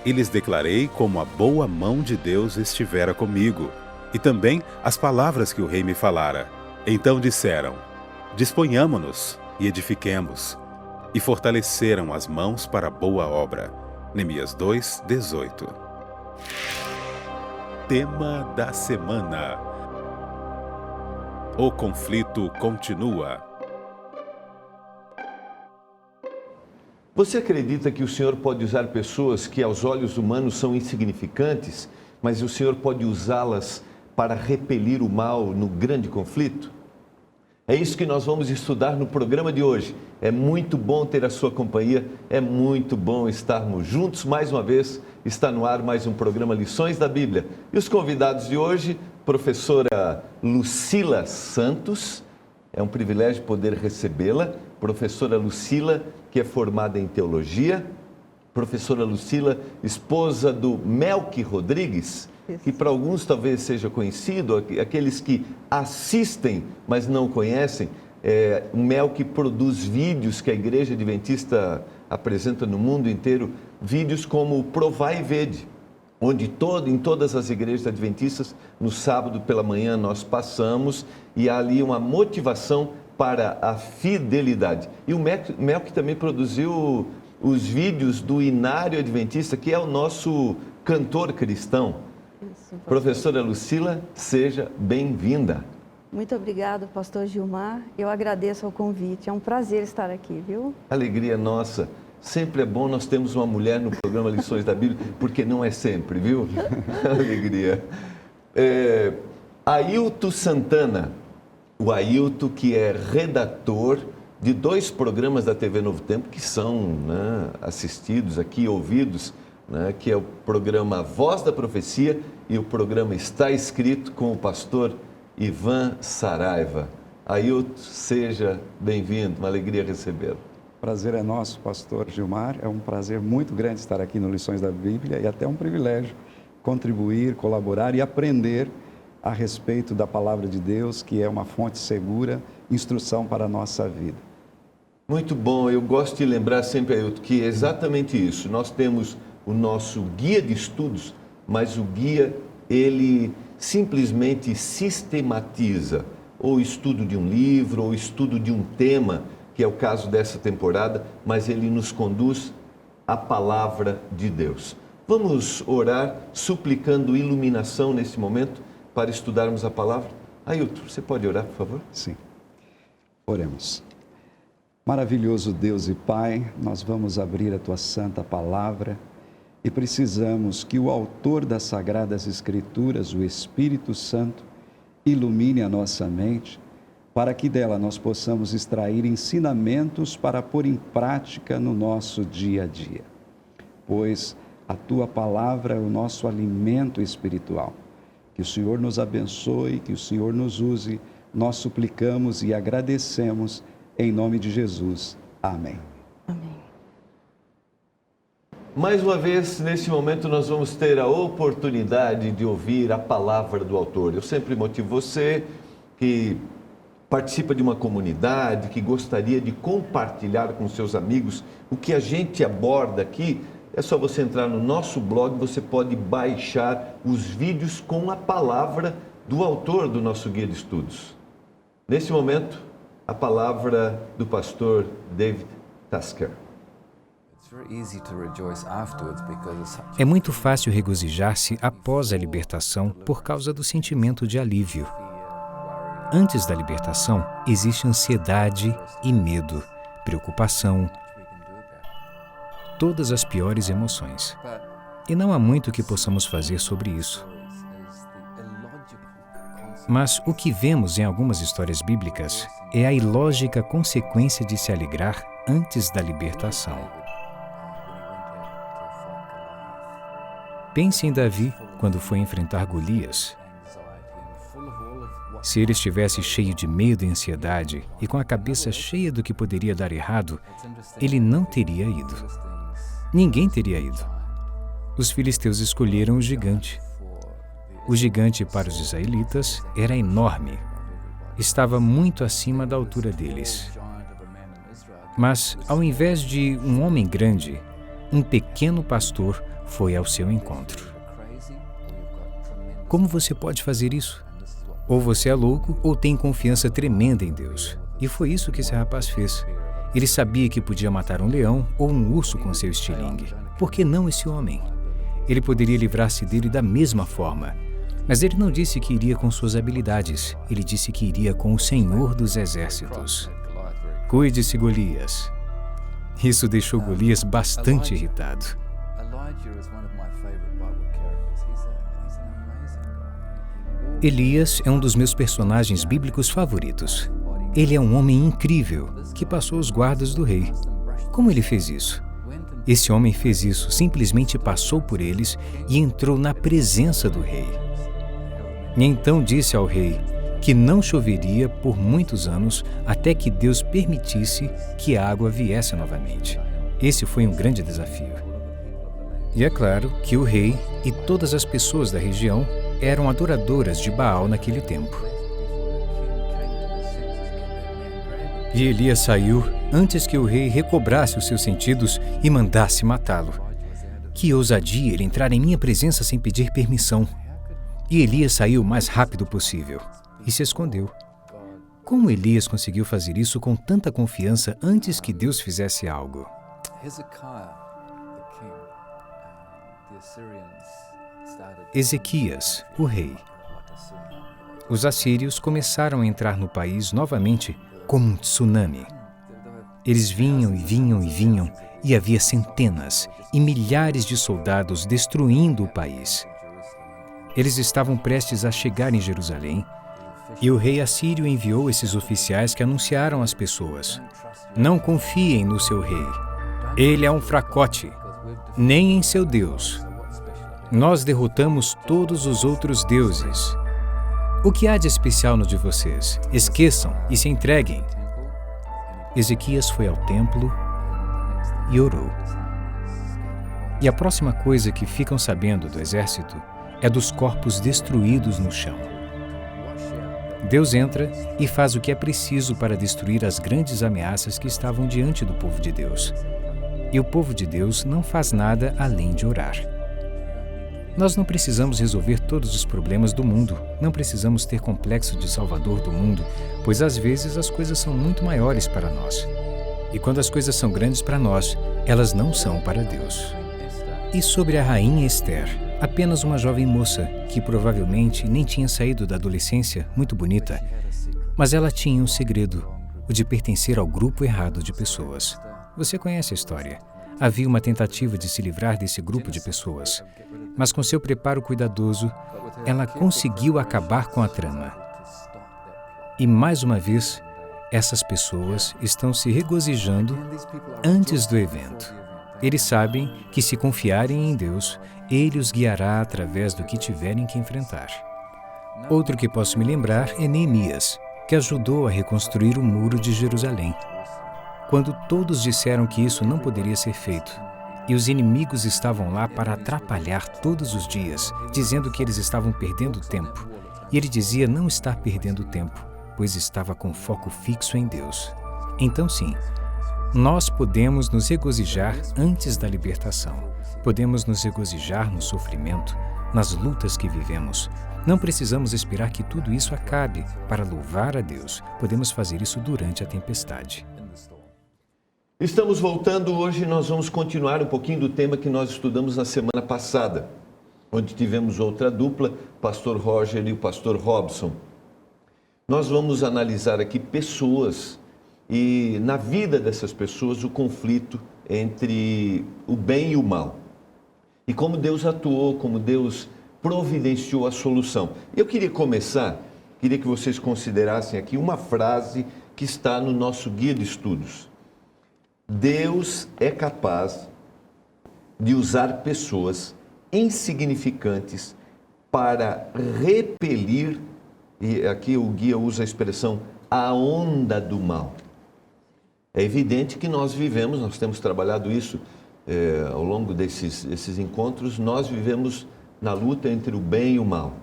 E lhes declarei como a boa mão de Deus estivera comigo, e também as palavras que o rei me falara. Então disseram: disponhamo-nos e edifiquemos. E fortaleceram as mãos para a boa obra. Neemias 2:18. Tema da semana: o conflito continua. Você acredita que o Senhor pode usar pessoas que aos olhos humanos são insignificantes, mas o Senhor pode usá-las para repelir o mal no grande conflito? É isso que nós vamos estudar no programa de hoje. É muito bom ter a sua companhia, é muito bom estarmos juntos mais uma vez. Está no ar mais um programa Lições da Bíblia. E os convidados de hoje, professora Lucila Santos, é um privilégio poder recebê-la. Professora Lucila, que é formada em teologia. Professora Lucila, esposa do Melqui Rodrigues, que para alguns talvez seja conhecido, aqueles que assistem, mas não conhecem. O Melqui produz vídeos que a Igreja Adventista apresenta no mundo inteiro, vídeos como Provai e Vede, onde em todas as igrejas adventistas, no sábado pela manhã nós passamos e há ali uma motivação para a fidelidade. E o Melqui também produziu os vídeos do Inário Adventista, que é o nosso cantor cristão. Isso, professora Lucila, seja bem-vinda. Muito obrigado, pastor Gilmar. Eu agradeço ao convite. É um prazer estar aqui, viu? Alegria nossa. Sempre é bom nós termos uma mulher no programa Lições da Bíblia, porque não é sempre, viu? Alegria. Ailton Santana. O Ailton, que é redator de 2 programas da TV Novo Tempo, que são assistidos aqui, ouvidos, que é o programa Voz da Profecia e o programa Está Escrito, com o pastor Ivan Saraiva. Ailton, seja bem-vindo, uma alegria recebê-lo. Prazer é nosso, pastor Gilmar. É um prazer muito grande estar aqui no Lições da Bíblia e até um privilégio contribuir, colaborar e aprender a respeito da palavra de Deus, que é uma fonte segura, instrução para a nossa vida. Muito bom. Eu gosto de lembrar sempre, Ailton, que é exatamente isso. Nós temos o nosso guia de estudos, mas o guia, ele simplesmente sistematiza ou estudo de um livro ou estudo de um tema, que é o caso dessa temporada, mas ele nos conduz à palavra de Deus. Vamos orar suplicando iluminação nesse momento para estudarmos a palavra. Ailton, você pode orar, por favor? Sim. Oremos. Maravilhoso Deus e Pai, nós vamos abrir a Tua santa palavra e precisamos que o autor das Sagradas Escrituras, o Espírito Santo, ilumine a nossa mente, para que dela nós possamos extrair ensinamentos para pôr em prática no nosso dia a dia. Pois a Tua palavra é o nosso alimento espiritual. Que o Senhor nos abençoe, que o Senhor nos use, nós suplicamos e agradecemos em nome de Jesus. Amém. Amém. Mais uma vez, nesse momento, nós vamos ter a oportunidade de ouvir a palavra do autor. Eu sempre motivo você que participa de uma comunidade, que gostaria de compartilhar com seus amigos o que a gente aborda aqui. É só você entrar no nosso blog, você pode baixar os vídeos com a palavra do autor do nosso guia de estudos. Nesse momento, a palavra do pastor David Tasker. É muito fácil regozijar-se após a libertação por causa do sentimento de alívio. Antes da libertação, existe ansiedade e medo, preocupação, todas as piores emoções. E não há muito que possamos fazer sobre isso. Mas o que vemos em algumas histórias bíblicas é a ilógica consequência de se alegrar antes da libertação. Pense em Davi quando foi enfrentar Golias. Se ele estivesse cheio de medo e ansiedade e com a cabeça cheia do que poderia dar errado, ele não teria ido. Ninguém teria ido. Os filisteus escolheram o gigante. O gigante para os israelitas era enorme. Estava muito acima da altura deles. Mas, ao invés de um homem grande, um pequeno pastor foi ao seu encontro. Como você pode fazer isso? Ou você é louco ou tem confiança tremenda em Deus. E foi isso que esse rapaz fez. Ele sabia que podia matar um leão ou um urso com seu estilingue. Por que não esse homem? Ele poderia livrar-se dele da mesma forma. Mas ele não disse que iria com suas habilidades. Ele disse que iria com o Senhor dos Exércitos. Cuide-se, Golias. Isso deixou Golias bastante irritado. Elias é um dos meus personagens bíblicos favoritos. Ele é um homem incrível que passou os guardas do rei. Como ele fez isso? Esse homem fez isso, simplesmente passou por eles e entrou na presença do rei. E então disse ao rei que não choveria por muitos anos até que Deus permitisse que a água viesse novamente. Esse foi um grande desafio. E é claro que o rei e todas as pessoas da região eram adoradoras de Baal naquele tempo. E Elias saiu antes que o rei recobrasse os seus sentidos e mandasse matá-lo. Que ousadia ele entrar em minha presença sem pedir permissão. E Elias saiu o mais rápido possível e se escondeu. Como Elias conseguiu fazer isso com tanta confiança antes que Deus fizesse algo? Ezequias, o rei. Os assírios começaram a entrar no país novamente como um tsunami. Eles vinham e vinham e vinham, e havia centenas e milhares de soldados destruindo o país. Eles estavam prestes a chegar em Jerusalém, e o rei assírio enviou esses oficiais que anunciaram às pessoas: não confiem no seu rei. Ele é um fracote, nem em seu Deus. Nós derrotamos todos os outros deuses. O que há de especial no de vocês? Esqueçam e se entreguem. Ezequias foi ao templo e orou. E a próxima coisa que ficam sabendo do exército é dos corpos destruídos no chão. Deus entra e faz o que é preciso para destruir as grandes ameaças que estavam diante do povo de Deus. E o povo de Deus não faz nada além de orar. Nós não precisamos resolver todos os problemas do mundo, não precisamos ter complexo de salvador do mundo, pois às vezes as coisas são muito maiores para nós. E quando as coisas são grandes para nós, elas não são para Deus. E sobre a rainha Esther, apenas uma jovem moça que provavelmente nem tinha saído da adolescência, muito bonita, mas ela tinha um segredo, o de pertencer ao grupo errado de pessoas. Você conhece a história. Havia uma tentativa de se livrar desse grupo de pessoas, mas com seu preparo cuidadoso, ela conseguiu acabar com a trama. E mais uma vez, essas pessoas estão se regozijando antes do evento. Eles sabem que se confiarem em Deus, Ele os guiará através do que tiverem que enfrentar. Outro que posso me lembrar é Neemias, que ajudou a reconstruir o muro de Jerusalém. Quando todos disseram que isso não poderia ser feito, e os inimigos estavam lá para atrapalhar todos os dias, dizendo que eles estavam perdendo tempo, e ele dizia não estar perdendo tempo, pois estava com foco fixo em Deus. Então sim, nós podemos nos regozijar antes da libertação. Podemos nos regozijar no sofrimento, nas lutas que vivemos. Não precisamos esperar que tudo isso acabe para louvar a Deus. Podemos fazer isso durante a tempestade. Estamos voltando. Hoje nós vamos continuar um pouquinho do tema que nós estudamos na semana passada, onde tivemos outra dupla, o pastor Roger e o pastor Robson. Nós vamos analisar aqui pessoas e na vida dessas pessoas o conflito entre o bem e o mal. E como Deus atuou, como Deus providenciou a solução. Eu queria que vocês considerassem aqui uma frase que está no nosso guia de estudos. Deus é capaz de usar pessoas insignificantes para repelir, e aqui o guia usa a expressão, a onda do mal. É evidente que nós temos trabalhado isso ao longo desses encontros, nós vivemos na luta entre o bem e o mal.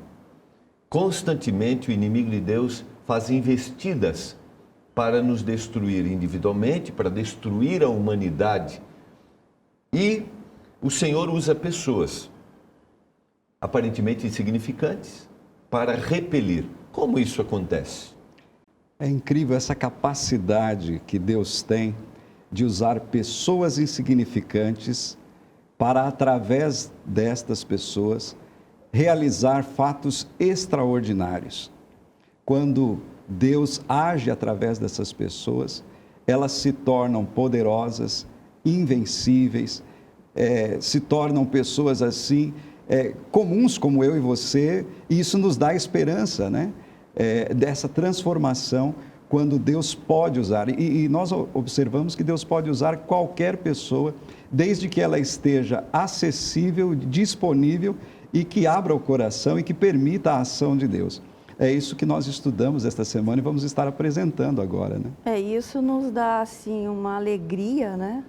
Constantemente o inimigo de Deus faz investidas para nos destruir individualmente, para destruir a humanidade. E o Senhor usa pessoas aparentemente insignificantes para repelir. Como isso acontece? É incrível essa capacidade que Deus tem de usar pessoas insignificantes para, através destas pessoas, realizar fatos extraordinários. Quando Deus age através dessas pessoas, elas se tornam poderosas, invencíveis, se tornam pessoas assim, comuns como eu e você, e isso nos dá esperança, né? Dessa transformação, quando Deus pode usar. E nós observamos que Deus pode usar qualquer pessoa, desde que ela esteja acessível, disponível e que abra o coração e que permita a ação de Deus. É isso que nós estudamos esta semana e vamos estar apresentando agora, né? Isso nos dá, assim, uma alegria, né?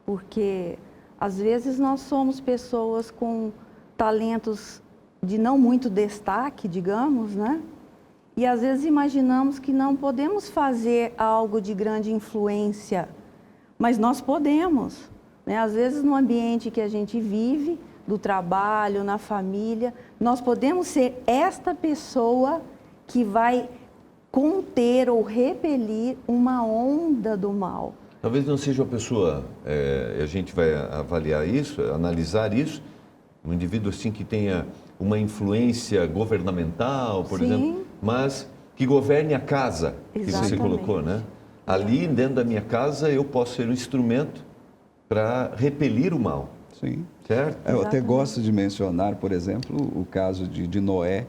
Porque, às vezes, nós somos pessoas com talentos de não muito destaque, digamos, né? E, às vezes, imaginamos que não podemos fazer algo de grande influência, mas nós podemos, né? Às vezes, no ambiente que a gente vive, do trabalho, na família, nós podemos ser esta pessoa que vai conter ou repelir uma onda do mal. Talvez não seja uma pessoa, a gente vai avaliar isso, analisar isso, um indivíduo assim que tenha uma influência governamental, por exemplo, mas que governe a casa, que você colocou, né? Ali, dentro da minha casa, eu posso ser um instrumento para repelir o mal. Sim. Certo? Eu até gosto de mencionar, por exemplo, o caso de Noé.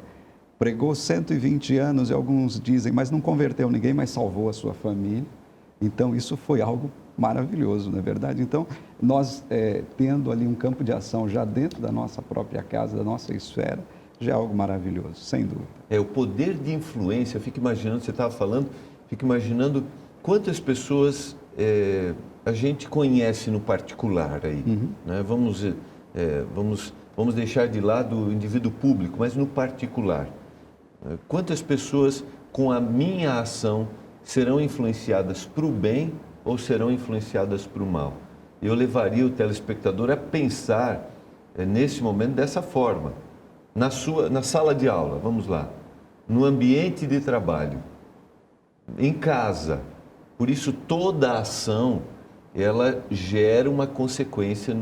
Pregou 120 anos e alguns dizem, mas não converteu ninguém, mas salvou a sua família. Então, isso foi algo maravilhoso, não é verdade? Então, nós tendo ali um campo de ação já dentro da nossa própria casa, da nossa esfera, já é algo maravilhoso, sem dúvida. O poder de influência, eu fico imaginando, você estava falando, fico imaginando quantas pessoas a gente conhece no particular aí, né? Vamos deixar de lado o indivíduo público, mas no particular. Quantas pessoas com a minha ação serão influenciadas para o bem ou serão influenciadas para o mal? Eu levaria o telespectador a pensar nesse momento dessa forma. Na sala de aula, vamos lá, no ambiente de trabalho, em casa. Por isso toda a ação, ela gera uma consequência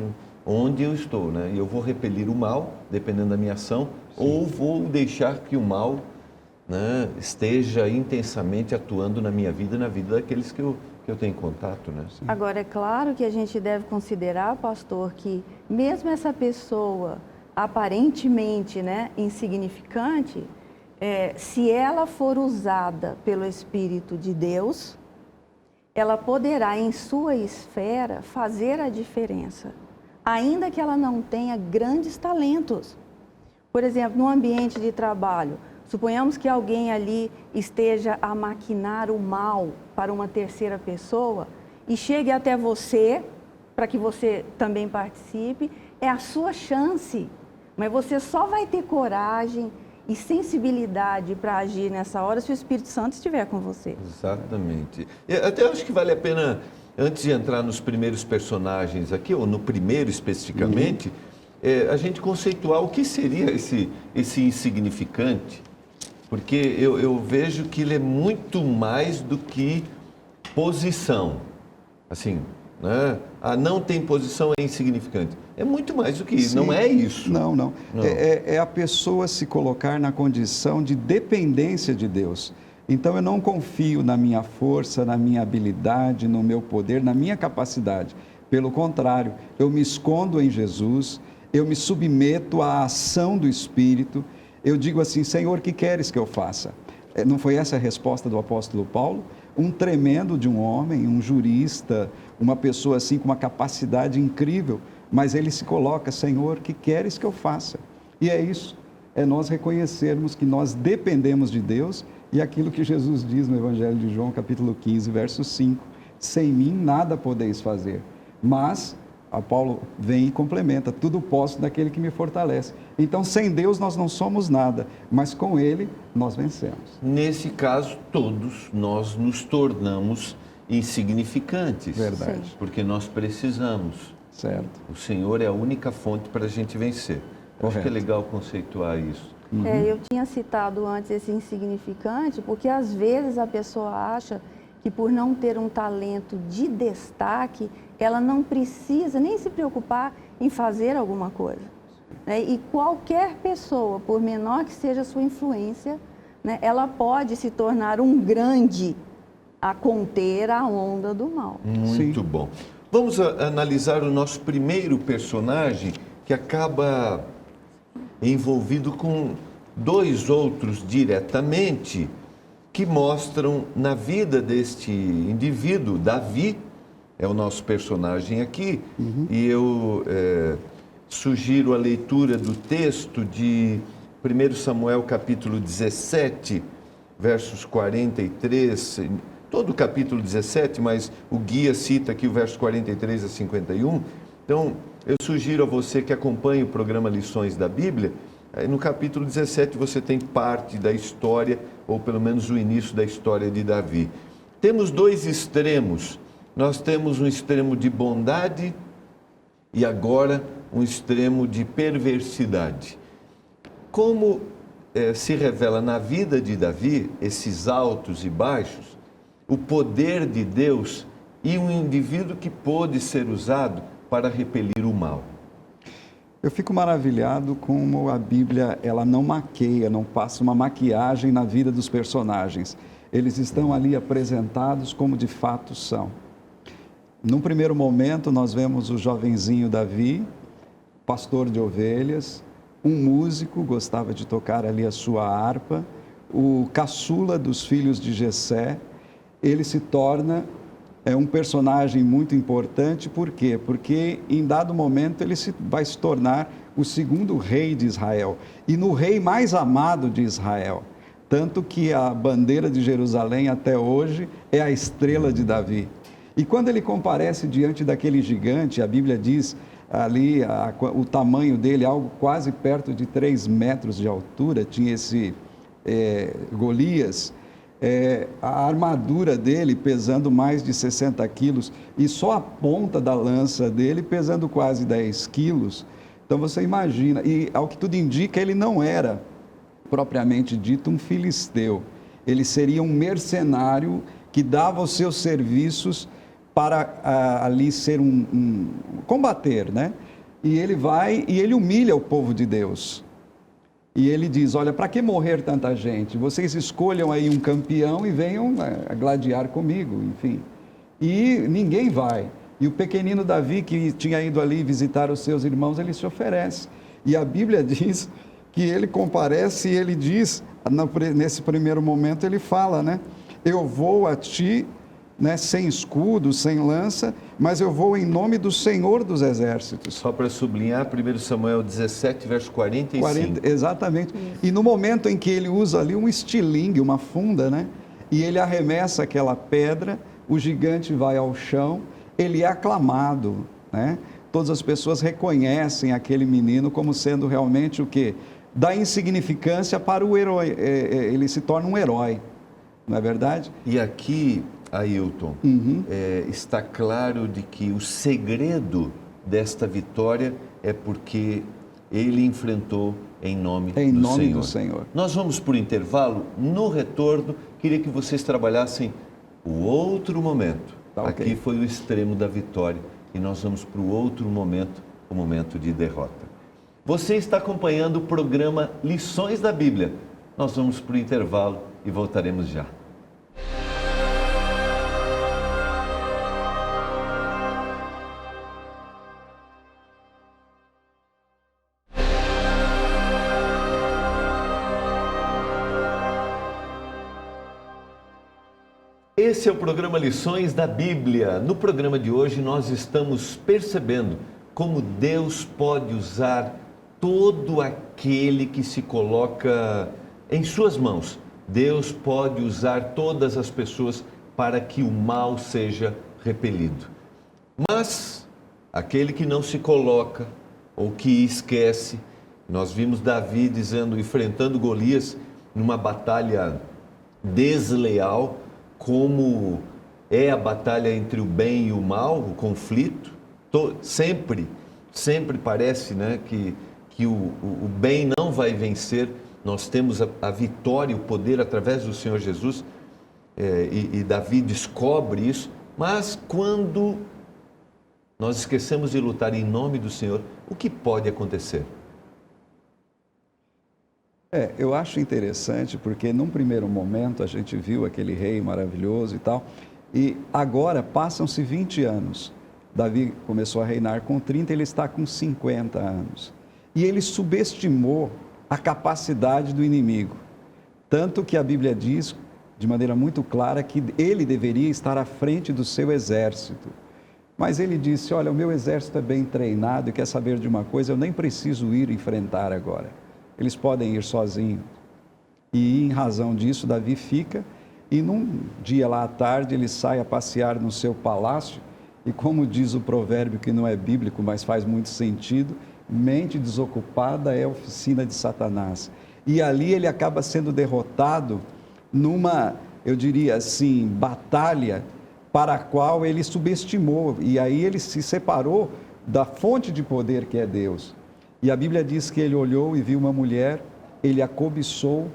onde eu estou, né? E eu vou repelir o mal, dependendo da minha ação, ou vou deixar que o mal, né, esteja intensamente atuando na minha vida e na vida daqueles que eu tenho contato, né? Agora, é claro que a gente deve considerar, pastor, que mesmo essa pessoa aparentemente, né, insignificante, se ela for usada pelo Espírito de Deus, ela poderá, em sua esfera, fazer a diferença, ainda que ela não tenha grandes talentos. Por exemplo, no ambiente de trabalho, suponhamos que alguém ali esteja a maquinar o mal para uma terceira pessoa e chegue até você, para que você também participe, é a sua chance, mas você só vai ter coragem e sensibilidade para agir nessa hora se o Espírito Santo estiver com você. Exatamente. Até acho que vale a pena, antes de entrar nos primeiros personagens aqui, ou no primeiro especificamente, a gente conceituar o que seria esse insignificante, porque eu vejo que ele é muito mais do que posição. Assim, né? Não tem posição, é insignificante. É muito mais do que isso, não é isso. Não. É a pessoa se colocar na condição de dependência de Deus. Então, eu não confio na minha força, na minha habilidade, no meu poder, na minha capacidade. Pelo contrário, eu me escondo em Jesus, eu me submeto à ação do Espírito. Eu digo assim, Senhor, o que queres que eu faça? Não foi essa a resposta do apóstolo Paulo? Um tremendo de um homem, um jurista, uma pessoa assim com uma capacidade incrível, mas ele se coloca, Senhor, o que queres que eu faça? E é isso, é nós reconhecermos que nós dependemos de Deus e aquilo que Jesus diz no Evangelho de João, capítulo 15, verso 5, sem mim nada podeis fazer, mas a Paulo vem e complementa, tudo posso naquele que me fortalece. Então, sem Deus nós não somos nada, mas com Ele nós vencemos. Nesse caso, todos nós nos tornamos insignificantes. Verdade. Porque nós precisamos Certo. O Senhor é a única fonte para a gente vencer. Eu acho que é Correto. legal conceituar isso. Eu tinha citado antes esse insignificante, porque às vezes a pessoa acha que por não ter um talento de destaque, ela não precisa nem se preocupar em fazer alguma coisa, né? E qualquer pessoa, por menor que seja a sua influência, né, ela pode se tornar um grande a conter a onda do mal. Muito bom. Vamos analisar o nosso primeiro personagem, que acaba envolvido com dois outros diretamente, que mostram na vida deste indivíduo. Davi é o nosso personagem aqui, e eu sugiro a leitura do texto de 1 Samuel capítulo 17, versos 43, todo o capítulo 17, mas o guia cita aqui o verso 43 a 51. Então, eu sugiro a você que acompanhe o programa Lições da Bíblia. No capítulo 17 você tem parte da história, ou pelo menos o início da história de Davi. Temos dois extremos. Nós temos um extremo de bondade e agora um extremo de perversidade. Como se revela na vida de Davi, esses altos e baixos, o poder de Deus e um indivíduo que pôde ser usado para repelir o mal. Eu fico maravilhado como a Bíblia, ela não maqueia, não passa uma maquiagem na vida dos personagens. Eles estão ali apresentados como de fato são. Num primeiro momento, nós vemos o jovenzinho Davi, pastor de ovelhas, um músico, gostava de tocar ali a sua harpa, o caçula dos filhos de Jessé. Ele se torna um personagem muito importante. Por quê? Porque em dado momento ele vai se tornar o segundo rei de Israel e no rei mais amado de Israel. Tanto que a bandeira de Jerusalém até hoje é a estrela de Davi. E quando ele comparece diante daquele gigante, a Bíblia diz ali o tamanho dele, algo quase perto de 3 metros de altura, tinha esse Golias. A armadura dele pesando mais de 60 quilos e só a ponta da lança dele pesando quase 10 quilos. Então você imagina, e ao que tudo indica, ele não era propriamente dito um filisteu. Ele seria um mercenário que dava os seus serviços para ali ser combater, né? E ele vai e ele humilha o povo de Deus. E ele diz, olha, para que morrer tanta gente? Vocês escolham aí um campeão e venham a gladiar comigo, enfim. E ninguém vai. E o pequenino Davi, que tinha ido ali visitar os seus irmãos, ele se oferece. E a Bíblia diz que ele comparece e ele diz, nesse primeiro momento ele fala, né? Eu vou a ti, né, sem escudo, sem lança, mas eu vou em nome do Senhor dos Exércitos. Só para sublinhar, 1 Samuel 17, verso 45. Exatamente. E no momento em que ele usa ali um estilingue, uma funda, né? E ele arremessa aquela pedra, o gigante vai ao chão, ele é aclamado, né? Todas as pessoas reconhecem aquele menino como sendo realmente o quê? Da insignificância para o herói. Ele se torna um herói, não é verdade? E aqui, Ailton, está claro de que o segredo desta vitória é porque ele enfrentou em nome do Senhor. Nós vamos para o intervalo. No retorno, queria que vocês trabalhassem o outro momento. Aqui foi o extremo da vitória e nós vamos para o outro momento, o momento de derrota. Você está acompanhando o programa Lições da Bíblia. Nós vamos para o intervalo e voltaremos já. Esse é o programa Lições da Bíblia. No programa de hoje nós estamos percebendo como Deus pode usar todo aquele que se coloca em suas mãos. Deus pode usar todas as pessoas para que o mal seja repelido. Mas aquele que não se coloca ou que esquece, nós vimos Davi dizendo, enfrentando Golias numa batalha desleal, como é a batalha entre o bem e o mal, o conflito, sempre parece, né, que o bem não vai vencer. Nós temos a vitória, o poder através do Senhor Jesus, e Davi descobre isso. Mas quando nós esquecemos de lutar em nome do Senhor, o que pode acontecer? Eu acho interessante porque num primeiro momento a gente viu aquele rei maravilhoso e tal, e agora passam-se 20 anos. Davi começou a reinar com 30, ele está com 50 anos. E ele subestimou a capacidade do inimigo. Tanto que a Bíblia diz, de maneira muito clara, que ele deveria estar à frente do seu exército. Mas ele disse, olha, o meu exército é bem treinado e quer saber de uma coisa, eu nem preciso ir enfrentar agora. Eles podem ir sozinhos. E em razão disso, Davi fica, e num dia lá à tarde, ele sai a passear no seu palácio, e como diz o provérbio, que não é bíblico, mas faz muito sentido, mente desocupada é a oficina de Satanás. E ali ele acaba sendo derrotado numa, eu diria assim, batalha para a qual ele subestimou. E aí ele se separou da fonte de poder que é Deus. E a Bíblia diz que ele olhou e viu uma mulher, ele a cobiçou.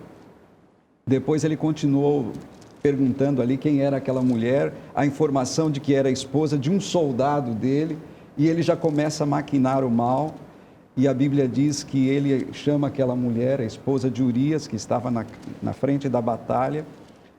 Depois ele continuou perguntando ali quem era aquela mulher, a informação de que era a esposa de um soldado dele, e ele já começa a maquinar o mal. E a Bíblia diz que ele chama aquela mulher, a esposa de Urias, que estava na frente da batalha,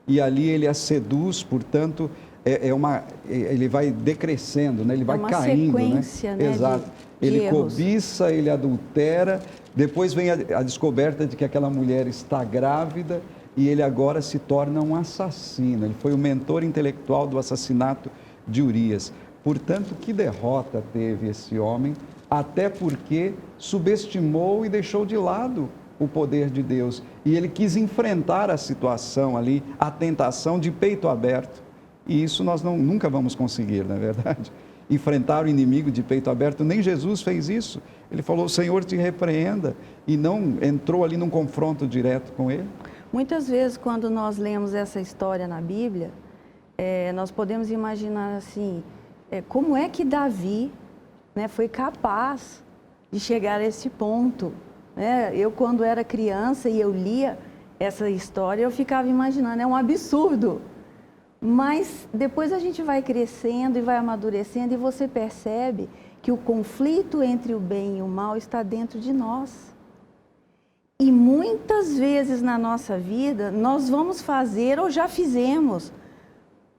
e ali ele a seduz, portanto, ele vai decrescendo, né? Ele vai caindo. Sequência, né? Exato. Ele cobiça, ele adultera, depois vem a descoberta de que aquela mulher está grávida, e ele agora se torna um assassino. Ele foi o mentor intelectual do assassinato de Urias. Portanto, que derrota teve esse homem, até porque subestimou e deixou de lado o poder de Deus. E ele quis enfrentar a situação ali, a tentação de peito aberto. E isso nós nunca vamos conseguir, não é verdade? Enfrentar o inimigo de peito aberto, nem Jesus fez isso. Ele falou, o Senhor te repreenda, e não entrou ali num confronto direto com ele. Muitas vezes, quando nós lemos essa história na Bíblia, nós podemos imaginar assim, como é que Davi, né, foi capaz de chegar a esse ponto, né? Eu, quando era criança e eu lia essa história, eu ficava imaginando, é um absurdo. Mas depois a gente vai crescendo e vai amadurecendo e você percebe que o conflito entre o bem e o mal está dentro de nós. E muitas vezes na nossa vida, nós vamos fazer ou já fizemos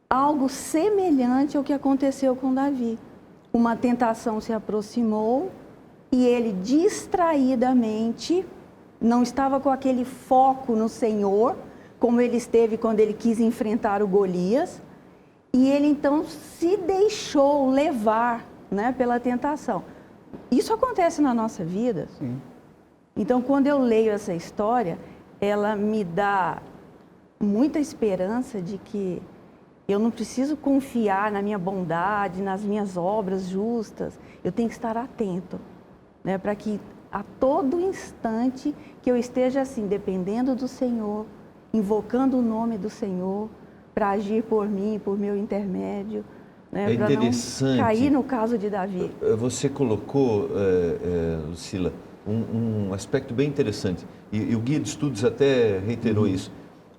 algo semelhante ao que aconteceu com Davi. Uma tentação se aproximou e ele distraidamente, não estava com aquele foco no Senhor, como ele esteve quando ele quis enfrentar o Golias, e ele então se deixou levar, né, pela tentação. Isso acontece na nossa vida. Sim. Então, quando eu leio essa história, ela me dá muita esperança de que eu não preciso confiar na minha bondade, nas minhas obras justas. Eu tenho que estar atento, né, para que a todo instante que eu esteja assim, dependendo do Senhor, invocando o nome do Senhor para agir por mim, por meu intermédio, né, para não cair no caso de Davi. Você colocou, Lucila, um aspecto bem interessante, e o guia de estudos até reiterou isso.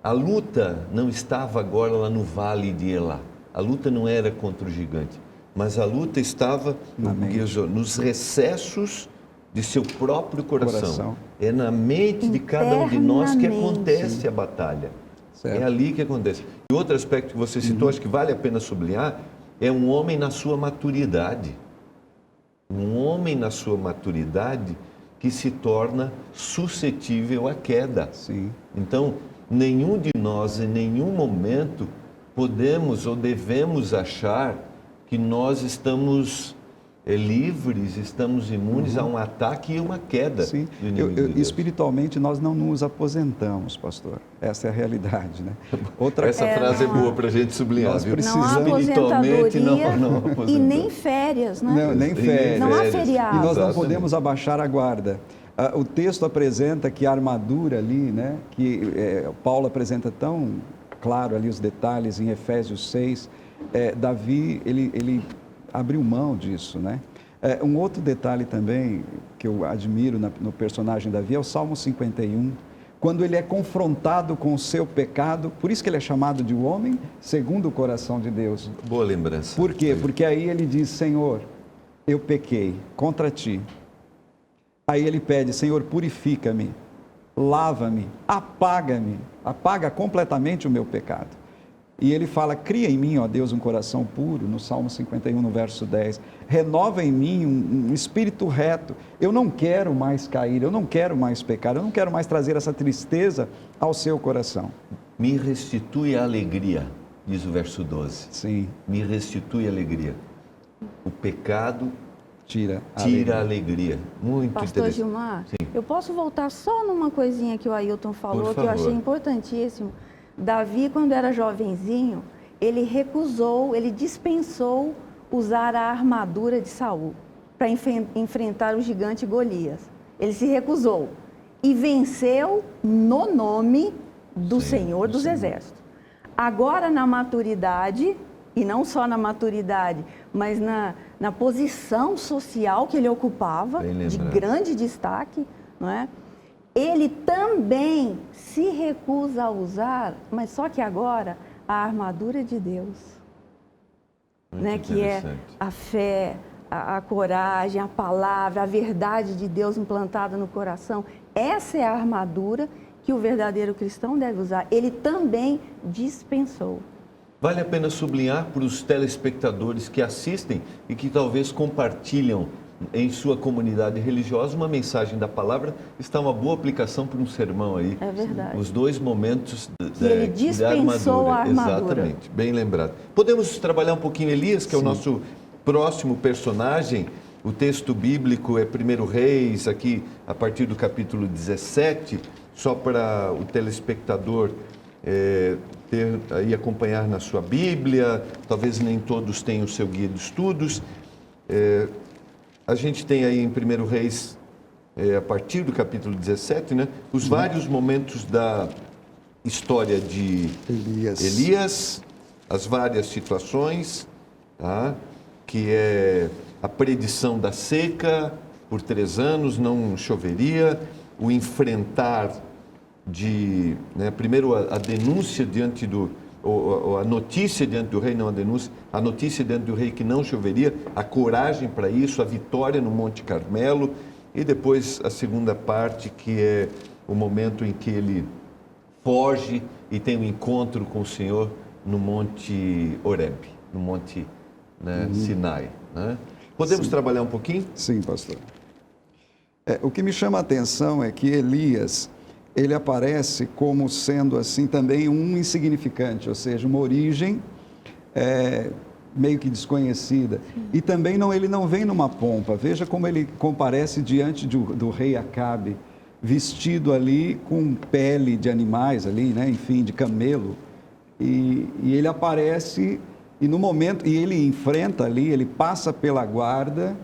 A luta não estava agora lá no vale de Elá. A luta não era contra o gigante, mas a luta estava nos recessos de seu próprio coração. É na mente de cada um de nós que acontece a batalha. Certo. É ali que acontece. E outro aspecto que você citou, acho que vale a pena sublinhar, é um homem na sua maturidade. Um homem na sua maturidade que se torna suscetível à queda. Sim. Então, nenhum de nós, em nenhum momento, podemos ou devemos achar que nós estamos livres, estamos imunes a um ataque e uma queda. Sim. Do inimigo de Deus. Espiritualmente, nós não nos aposentamos, pastor. Essa é a realidade, né? Essa frase é boa para a gente sublinhar. Nós não há aposentadoria e nem férias, né? Não, nem férias. Não há feriado. E nós não podemos abaixar a guarda. O texto apresenta que a armadura ali, né? Que Paulo apresenta tão claro ali os detalhes em Efésios 6. Davi, ele abriu mão disso, né? Um outro detalhe também que eu admiro no personagem Davi é o Salmo 51, quando ele é confrontado com o seu pecado, por isso que ele é chamado de o homem segundo o coração de Deus. Boa lembrança. Por quê? Porque aí ele diz, Senhor, eu pequei contra ti. Aí ele pede, Senhor, purifica-me, lava-me, apaga completamente o meu pecado. E ele fala, cria em mim, ó Deus, um coração puro, no Salmo 51, no verso 10. Renova em mim um espírito reto. Eu não quero mais cair, eu não quero mais pecar, eu não quero mais trazer essa tristeza ao seu coração. Me restitui a alegria, diz o verso 12. Sim. Me restitui a alegria. O pecado tira a alegria. Muito Pastor interessante. Gilmar, Sim. eu posso voltar só numa coisinha que o Ailton falou, que eu achei importantíssimo. Davi, quando era jovenzinho, ele dispensou usar a armadura de Saul para enfrentar o gigante Golias. Ele se recusou e venceu no nome do Senhor dos Exércitos. Agora, na maturidade, e não só na maturidade, mas na posição social que ele ocupava, de grande destaque, não é? Ele também se recusa a usar, mas só que agora, a armadura de Deus, né? Que é a fé, a coragem, a palavra, a verdade de Deus implantada no coração. Essa é a armadura que o verdadeiro cristão deve usar. Ele também dispensou. Vale a pena sublinhar para os telespectadores que assistem e que talvez compartilham em sua comunidade religiosa uma mensagem da palavra, está uma boa aplicação para um sermão aí. É verdade. Os dois momentos ele dispensou a armadura. Exatamente, bem lembrado. Podemos trabalhar um pouquinho Elias, que é o nosso próximo personagem. O texto bíblico é 1 Reis, aqui a partir do capítulo 17, só para o telespectador ter aí acompanhar na sua Bíblia, talvez nem todos tenham o seu guia de estudos. A gente tem aí em 1 Reis, a partir do capítulo 17, né, os vários momentos da história de Elias, as várias situações, tá, que é a predição da seca, por 3 anos não choveria, o enfrentar primeiro a denúncia diante a notícia diante do rei, não a denúncia, a notícia diante do rei que não choveria, a coragem para isso, a vitória no Monte Carmelo, e depois a segunda parte, que é o momento em que ele foge e tem um encontro com o Senhor no Monte Horeb, no Monte Sinai. Né? Podemos trabalhar um pouquinho? Sim, pastor. O que me chama a atenção é que Elias, ele aparece como sendo assim também um insignificante, ou seja, uma origem meio que desconhecida. E também ele não vem numa pompa. Veja como ele comparece diante do rei Acabe, vestido ali com pele de animais ali, né? Enfim, de camelo. E ele aparece e no momento, e ele enfrenta ali, ele passa pela guarda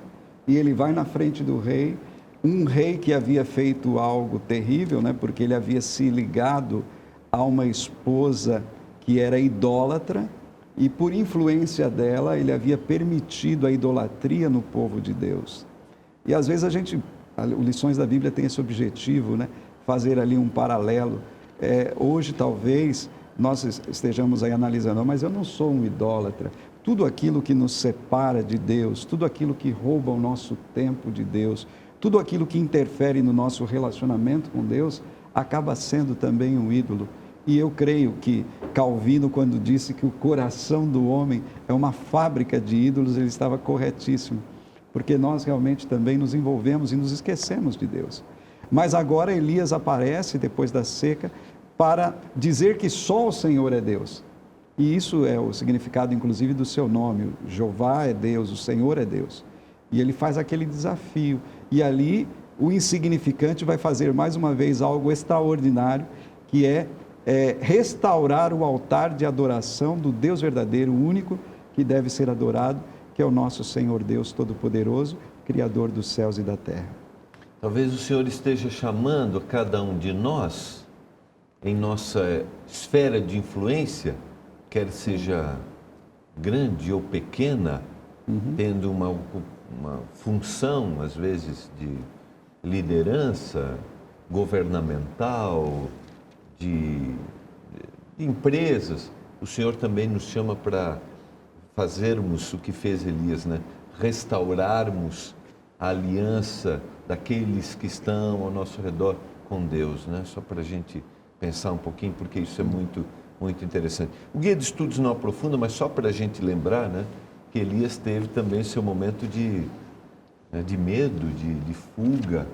e ele vai na frente do rei. Um rei que havia feito algo terrível, né? Porque ele havia se ligado a uma esposa que era idólatra e por influência dela ele havia permitido a idolatria no povo de Deus. E às vezes Lições da Bíblia tem esse objetivo, né? Fazer ali um paralelo. Hoje talvez nós estejamos aí analisando, mas eu não sou um idólatra. Tudo aquilo que nos separa de Deus, tudo aquilo que rouba o nosso tempo de Deus, tudo aquilo que interfere no nosso relacionamento com Deus, acaba sendo também um ídolo. E eu creio que Calvino, quando disse que o coração do homem é uma fábrica de ídolos, ele estava corretíssimo. Porque nós realmente também nos envolvemos e nos esquecemos de Deus. Mas agora Elias aparece, depois da seca, para dizer que só o Senhor é Deus. E isso é o significado, inclusive, do seu nome. Jeová é Deus, o Senhor é Deus. E ele faz aquele desafio. E ali, o insignificante vai fazer mais uma vez algo extraordinário, que é restaurar o altar de adoração do Deus verdadeiro, único, que deve ser adorado, que é o nosso Senhor Deus Todo-Poderoso, Criador dos céus e da terra. Talvez o Senhor esteja chamando a cada um de nós, em nossa esfera de influência, quer seja grande ou pequena, tendo uma função, às vezes, de liderança governamental, de empresas, o Senhor também nos chama para fazermos o que fez Elias, né? Restaurarmos a aliança daqueles que estão ao nosso redor com Deus, né? Só para a gente pensar um pouquinho, porque isso é muito, muito interessante. O Guia de Estudos não aprofunda, mas só para a gente lembrar, né, que Elias teve também seu momento de medo, de fuga,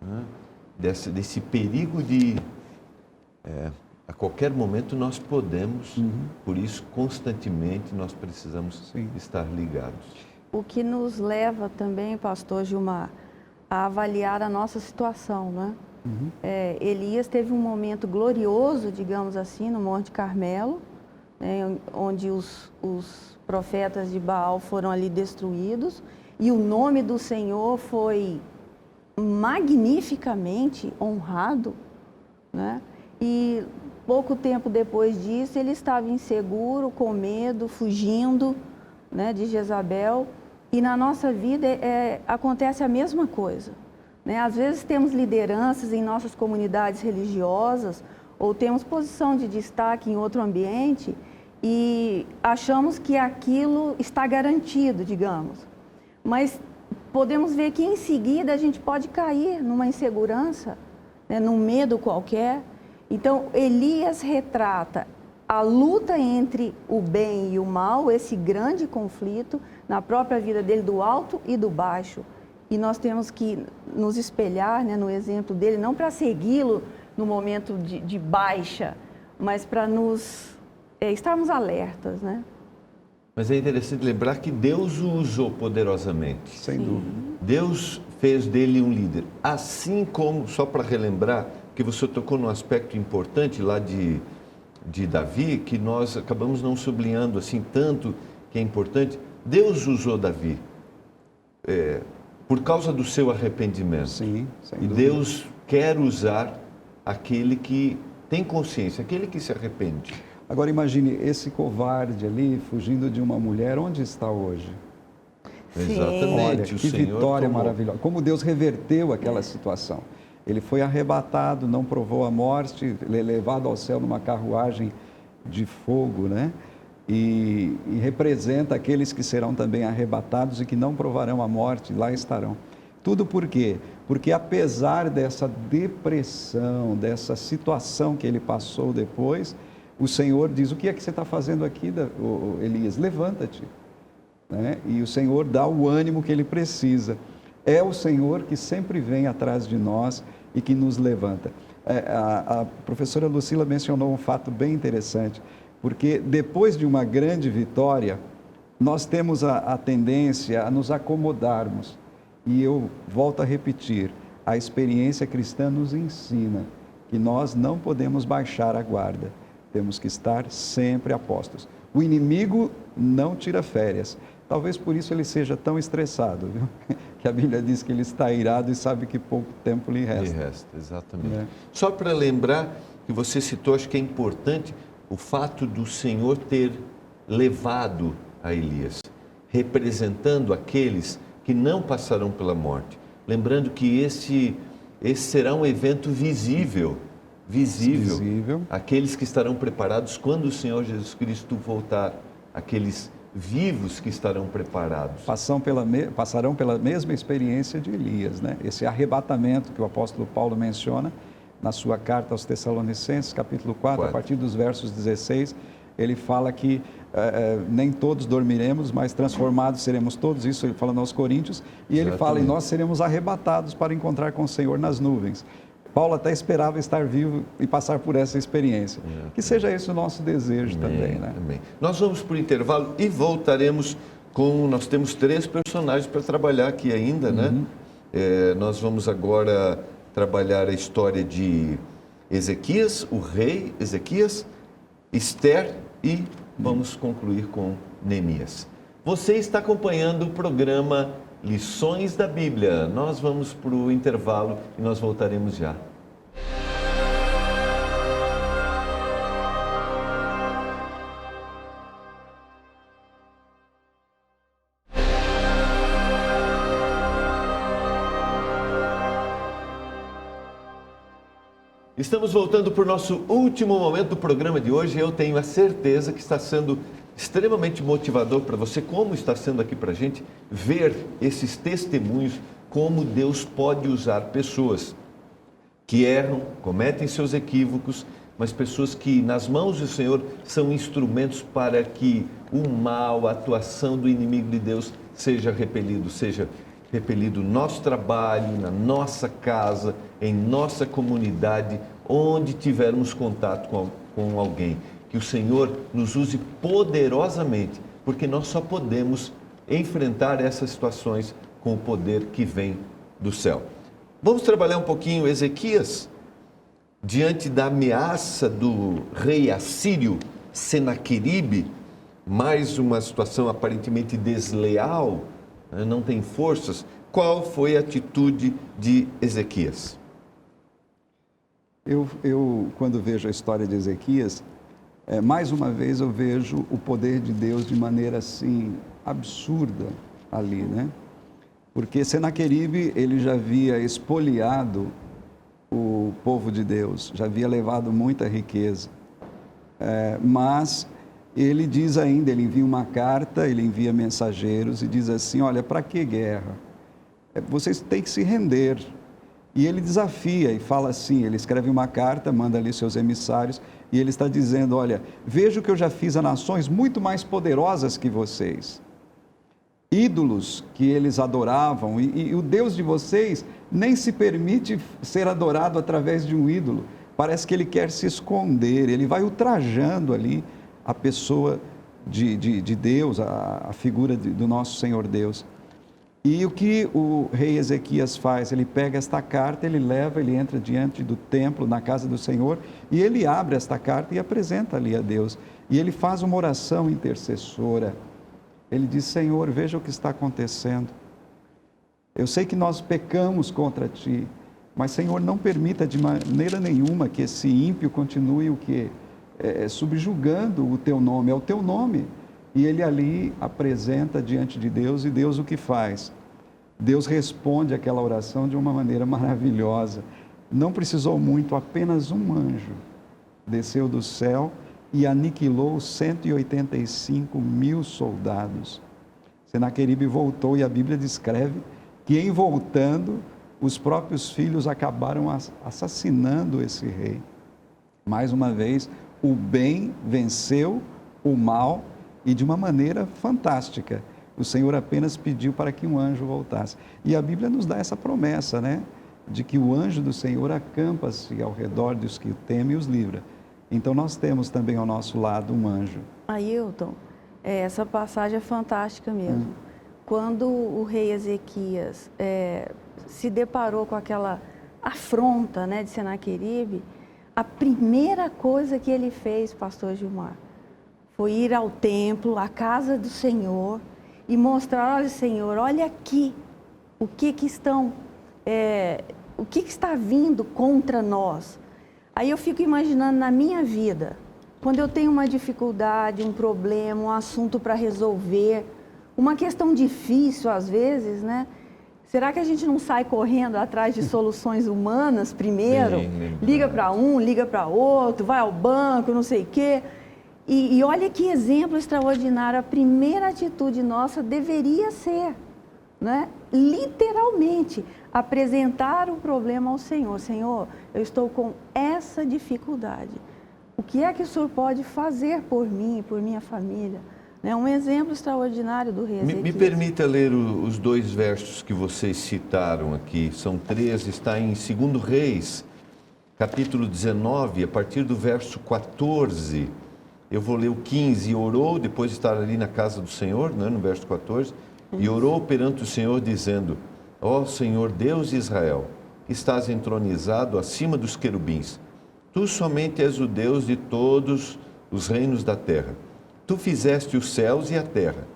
né? Desse perigo de... a qualquer momento nós podemos, por isso constantemente nós precisamos estar ligados. O que nos leva também, pastor Gilmar, a avaliar a nossa situação, né? Elias teve um momento glorioso, digamos assim, no Monte Carmelo, né, onde os profetas de Baal foram ali destruídos e o nome do Senhor foi magnificamente honrado, né? E pouco tempo depois disso, ele estava inseguro, com medo, fugindo, né, de Jezabel. E na nossa vida acontece a mesma coisa, né? Às vezes temos lideranças em nossas comunidades religiosas ou temos posição de destaque em outro ambiente e achamos que aquilo está garantido, digamos. Mas podemos ver que em seguida a gente pode cair numa insegurança, né, num medo qualquer. Então, Elias retrata a luta entre o bem e o mal, esse grande conflito na própria vida dele, do alto e do baixo. E nós temos que nos espelhar, né, no exemplo dele, não para segui-lo no momento de baixa, mas para estarmos alertas, né? Mas é interessante lembrar que Deus o usou poderosamente. Sem dúvida. Deus fez dele um líder. Assim como, só para relembrar, que você tocou num aspecto importante lá de Davi, que nós acabamos não sublinhando assim tanto, que é importante. Deus usou Davi por causa do seu arrependimento. Sim, sem e dúvida. Deus quer usar aquele que tem consciência, aquele que se arrepende. Agora imagine esse covarde ali, fugindo de uma mulher, onde está hoje? Exatamente. Olha, o que Senhor vitória tomou. maravilhosa. Como Deus reverteu aquela situação. Ele foi arrebatado, não provou a morte, levado ao céu numa carruagem de fogo, né? E representa aqueles que serão também arrebatados e que não provarão a morte, lá estarão. Tudo por quê? Porque apesar dessa depressão, dessa situação que ele passou depois, o Senhor diz: o que é que você está fazendo aqui, Elias? Levanta-te. Né? E o Senhor dá o ânimo que ele precisa. É o Senhor que sempre vem atrás de nós e que nos levanta. A professora Lucila mencionou um fato bem interessante, porque depois de uma grande vitória, nós temos a tendência a nos acomodarmos. E eu volto a repetir, a experiência cristã nos ensina que nós não podemos baixar a guarda, temos que estar sempre a postos. O inimigo não tira férias. Talvez por isso ele seja tão estressado, viu? Que a Bíblia diz que ele está irado e sabe que pouco tempo lhe resta. Lhe resta, exatamente. Né? Só para lembrar que você citou, acho que é importante, o fato do Senhor ter levado a Elias, representando aqueles que não passarão pela morte. Lembrando que esse será um evento visível. Aqueles que estarão preparados quando o Senhor Jesus Cristo voltar, aqueles vivos que estarão preparados. Passarão pela mesma experiência de Elias, né? Esse arrebatamento que o apóstolo Paulo menciona na sua carta aos Tessalonicenses, capítulo 4, a partir dos versos 16, ele fala que nem todos dormiremos, mas transformados seremos todos, isso ele falando aos Coríntios, e ele fala, e nós seremos arrebatados para encontrar com o Senhor nas nuvens. Paulo até esperava estar vivo e passar por essa experiência. Que seja esse o nosso desejo também, né? Amém. Nós vamos para o intervalo e voltaremos com... Nós temos 3 personagens para trabalhar aqui ainda, né? Nós vamos agora trabalhar a história de Ezequias, o rei Ezequias, Esther e vamos concluir com Neemias. Você está acompanhando o programa Lições da Bíblia. Nós vamos para o intervalo e nós voltaremos já. Estamos voltando para o nosso último momento do programa de hoje. Eu tenho a certeza que está sendo extremamente motivador para você, como está sendo aqui para a gente, ver esses testemunhos, como Deus pode usar pessoas que erram, cometem seus equívocos, mas pessoas que nas mãos do Senhor são instrumentos para que o mal, a atuação do inimigo de Deus seja repelido no nosso trabalho, na nossa casa, em nossa comunidade, onde tivermos contato com alguém. Que o Senhor nos use poderosamente, porque nós só podemos enfrentar essas situações com o poder que vem do céu. Vamos trabalhar um pouquinho Ezequias, diante da ameaça do rei assírio Senaqueribe, mais uma situação aparentemente desleal, não tem forças. Qual foi a atitude de Ezequias? Eu quando vejo a história de Ezequias, mais uma vez eu vejo o poder de Deus de maneira assim absurda ali, né? Porque Senaqueribe, ele já havia espoliado o povo de Deus, já havia levado muita riqueza, mas ele diz ainda, ele envia uma carta, ele envia mensageiros e diz assim, olha, para que guerra? Vocês têm que se render. E ele desafia e fala assim, ele escreve uma carta, manda ali seus emissários, e ele está dizendo, olha, vejo que eu já fiz a nações muito mais poderosas que vocês. Ídolos que eles adoravam, e o Deus de vocês nem se permite ser adorado através de um ídolo. Parece que ele quer se esconder, ele vai ultrajando ali a pessoa de Deus, a figura do nosso Senhor Deus. E o que o rei Ezequias faz? Ele pega esta carta, ele leva, ele entra diante do templo, na casa do Senhor, e ele abre esta carta e apresenta ali a Deus. E ele faz uma oração intercessora. Ele diz, Senhor, veja o que está acontecendo. Eu sei que nós pecamos contra Ti, mas, Senhor, não permita de maneira nenhuma que esse ímpio continue o quê? Subjugando o Teu nome, é o Teu nome. E ele ali apresenta diante de Deus, e Deus o que faz? Deus responde aquela oração de uma maneira maravilhosa. Não precisou muito, apenas um anjo desceu do céu e aniquilou 185 mil soldados. Senaqueribe voltou, e a Bíblia descreve que, em voltando, os próprios filhos acabaram assassinando esse rei. Mais uma vez, o bem venceu o mal, e de uma maneira fantástica. O Senhor apenas pediu para que um anjo voltasse. E a Bíblia nos dá essa promessa, né? De que o anjo do Senhor acampa-se ao redor dos que o temem e os livra. Então nós temos também ao nosso lado um anjo. Ailton, essa passagem é fantástica mesmo. Quando o rei Ezequias se deparou com aquela afronta, né, de Senaqueribe, a primeira coisa que ele fez, pastor Gilmar, foi ir ao templo, à casa do Senhor, e mostrar, olha, Senhor, olha aqui, o que está vindo contra nós. Aí eu fico imaginando na minha vida, quando eu tenho uma dificuldade, um problema, um assunto para resolver, uma questão difícil às vezes, né? Será que a gente não sai correndo atrás de soluções humanas primeiro? Liga para um, liga para outro, vai ao banco, não sei o quê. E olha que exemplo extraordinário, a primeira atitude nossa deveria ser, né? Literalmente, apresentar o problema ao Senhor. Senhor, eu estou com essa dificuldade. O que é que o Senhor pode fazer por mim e por minha família? É um exemplo extraordinário do rei Ezequias. Me permita ler os dois versos que vocês citaram aqui. São 3, está em 2 Reis, capítulo 19, a partir do verso 14. Eu vou ler o 15, e orou, depois de estar ali na casa do Senhor, né, no verso 14, e orou perante o Senhor, dizendo, ó Senhor Deus de Israel, que estás entronizado acima dos querubins, tu somente és o Deus de todos os reinos da terra. Tu fizeste os céus e a terra.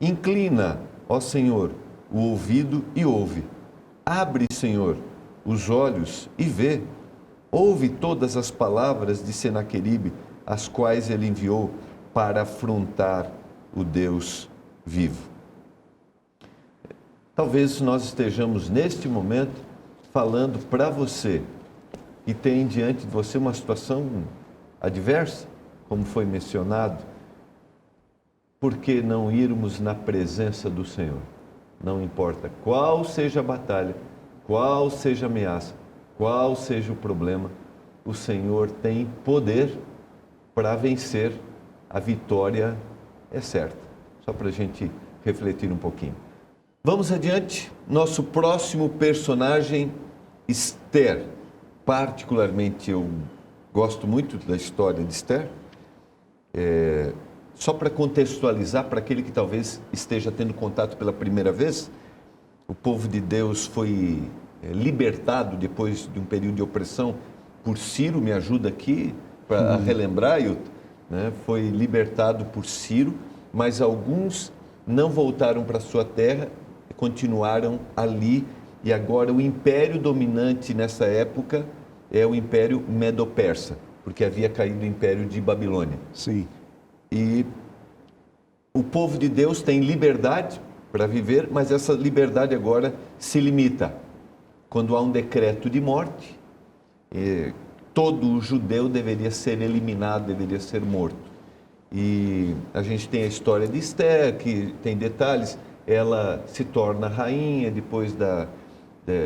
Inclina, ó Senhor, o ouvido e ouve. Abre, Senhor, os olhos e vê. Ouve todas as palavras de Senaqueribe, as quais ele enviou para afrontar o Deus vivo. Talvez nós estejamos neste momento falando para você e tem diante de você uma situação adversa, como foi mencionado, por que não irmos na presença do Senhor? Não importa qual seja a batalha, qual seja a ameaça, qual seja o problema, o Senhor tem poder para vencer, a vitória é certa. Só para a gente refletir um pouquinho. Vamos adiante. Nosso próximo personagem, Esther. Particularmente eu gosto muito da história de Esther. Só para contextualizar, para aquele que talvez esteja tendo contato pela primeira vez, o povo de Deus foi libertado depois de um período de opressão por Ciro, me ajuda aqui para relembrar, Hilton, né? Foi libertado por Ciro, mas alguns não voltaram para sua terra, continuaram ali, e agora o império dominante nessa época é o Império Medo-Persa, porque havia caído o Império de Babilônia. Sim. E o povo de Deus tem liberdade para viver, mas essa liberdade agora se limita. Quando há um decreto de morte, todo judeu deveria ser eliminado, deveria ser morto. E a gente tem a história de Esther, que tem detalhes. Ela se torna rainha depois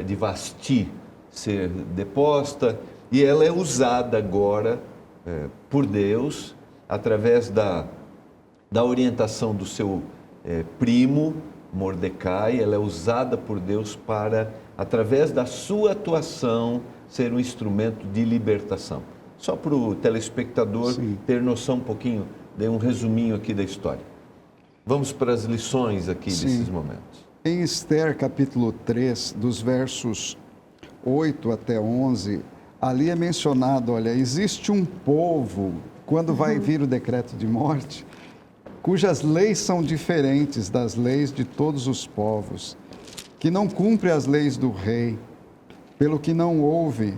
de Vasti ser deposta, e ela é usada agora por Deus, através da orientação do seu primo, Mordecai. Ela é usada por Deus para, através da sua atuação, ser um instrumento de libertação. Só para o telespectador ter noção um pouquinho, dei um resuminho aqui da história. Vamos para as lições aqui desses momentos. Em Esther, capítulo 3, dos versos 8 até 11, ali é mencionado, olha, existe um povo, quando vai vir o decreto de morte, cujas leis são diferentes das leis de todos os povos, que não cumpre as leis do rei, pelo que não ouve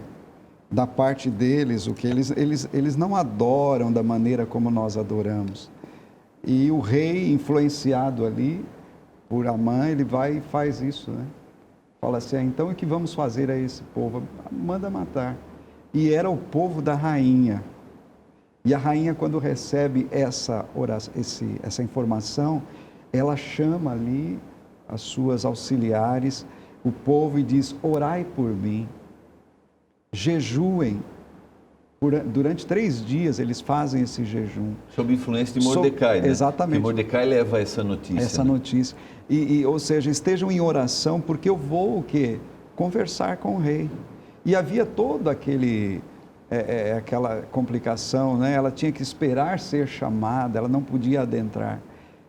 da parte deles o que eles não adoram da maneira como nós adoramos. E o rei, influenciado ali por Amã, ele vai e faz isso, né? Fala assim, então o que vamos fazer a esse povo? Manda matar. E era o povo da rainha. E a rainha, quando recebe essa informação, ela chama ali as suas auxiliares, o povo, e diz, orai por mim, jejuem. Durante 3 dias eles fazem esse jejum. Sob influência de Mordecai, né? Exatamente. E Mordecai leva essa notícia. Essa notícia. Ou seja, estejam em oração, porque eu vou o quê? Conversar com o rei. E havia todo aquela complicação, né? Ela tinha que esperar ser chamada, ela não podia adentrar.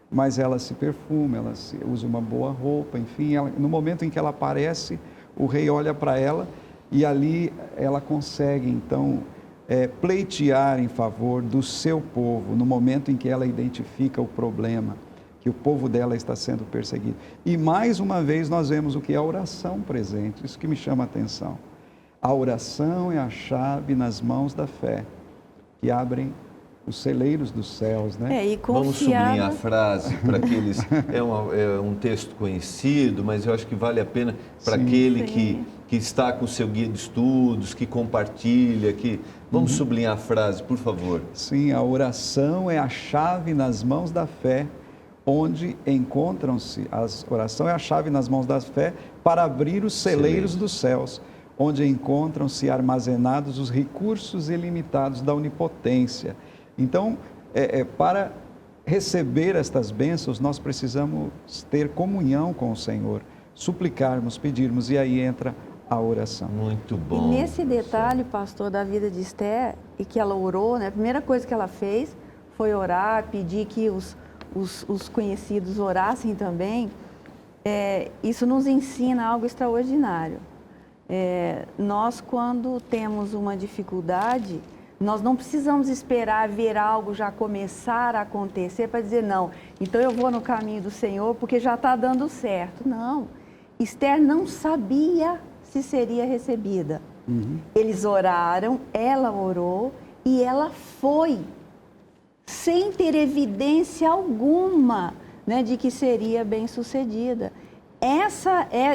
Mas ela se perfuma, ela usa uma boa roupa, enfim. No momento em que ela aparece, o rei olha para ela e ali ela consegue, então, pleitear em favor do seu povo, no momento em que ela identifica o problema, que o povo dela está sendo perseguido. E mais uma vez nós vemos o que é a oração presente, isso que me chama a atenção. A oração é a chave nas mãos da fé, que abrem os celeiros dos céus, né? E Vamos sublinhar a frase para aqueles... É um texto conhecido, mas eu acho que vale a pena para aquele que está com o seu guia de estudos, que compartilha, Vamos sublinhar a frase, por favor. Sim, a oração é a chave nas mãos da fé, onde encontram-se... Oração é a chave nas mãos da fé para abrir os celeiros dos céus, onde encontram-se armazenados os recursos ilimitados da onipotência. Então, para receber estas bênçãos, nós precisamos ter comunhão com o Senhor, suplicarmos, pedirmos, e aí entra a oração. Muito bom. E nesse detalhe, pastor, da vida de Esther, e que ela orou, né? A primeira coisa que ela fez foi orar, pedir que os conhecidos orassem também. Isso nos ensina algo extraordinário. Nós, quando temos uma dificuldade, nós não precisamos esperar ver algo já começar a acontecer para dizer, não, então eu vou no caminho do Senhor porque já está dando certo. Não, Esther não sabia se seria recebida. Eles oraram, ela orou e ela foi, sem ter evidência alguma, né, de que seria bem-sucedida.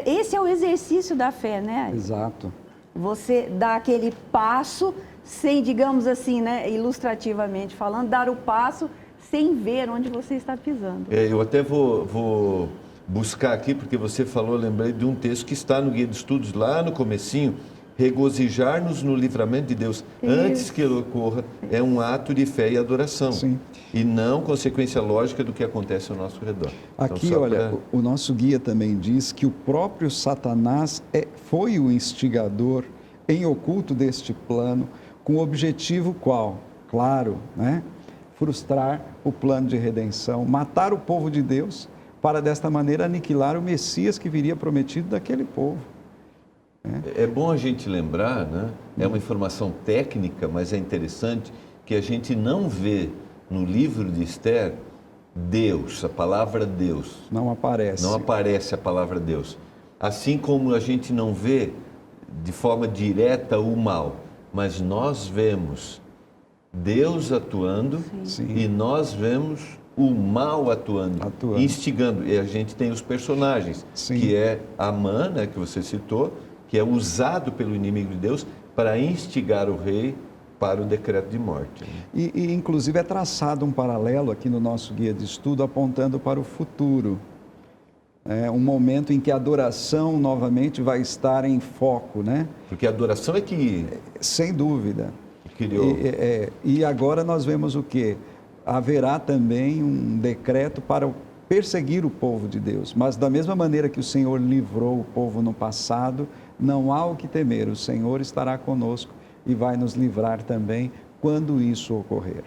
Esse é o exercício da fé, né? Exato. Você dá aquele passo sem, digamos assim, né, ilustrativamente falando, dar o passo sem ver onde você está pisando. Eu até vou buscar aqui, porque você falou, eu lembrei de um texto que está no Guia de Estudos, lá no comecinho, regozijar-nos no livramento de Deus antes que ele ocorra, é um ato de fé e adoração. Sim. E não consequência lógica do que acontece ao nosso redor. Aqui, Então, olha, o nosso guia também diz que o próprio Satanás foi o instigador em oculto deste plano, com o objetivo qual? Claro, né? Frustrar o plano de redenção, matar o povo de Deus, para desta maneira aniquilar o Messias que viria prometido daquele povo. É bom a gente lembrar, né? É uma informação técnica, mas é interessante que a gente não vê no livro de Esther Deus, a palavra Deus. Não aparece. Não aparece a palavra Deus. Assim como a gente não vê de forma direta o mal, mas nós vemos Deus atuando Sim. e nós vemos o mal atuando, instigando. E a gente tem os personagens, Sim. que é Amã, né, que você citou, que é usado pelo inimigo de Deus para instigar o rei para o decreto de morte. E inclusive, é traçado um paralelo aqui no nosso guia de estudo, apontando para o futuro. É um momento em que a adoração novamente vai estar em foco, né? Porque a adoração é que Sem dúvida. criou. E agora nós vemos o quê? Haverá também um decreto para perseguir o povo de Deus. Mas da mesma maneira que o Senhor livrou o povo no passado, não há o que temer. O Senhor estará conosco e vai nos livrar também quando isso ocorrer.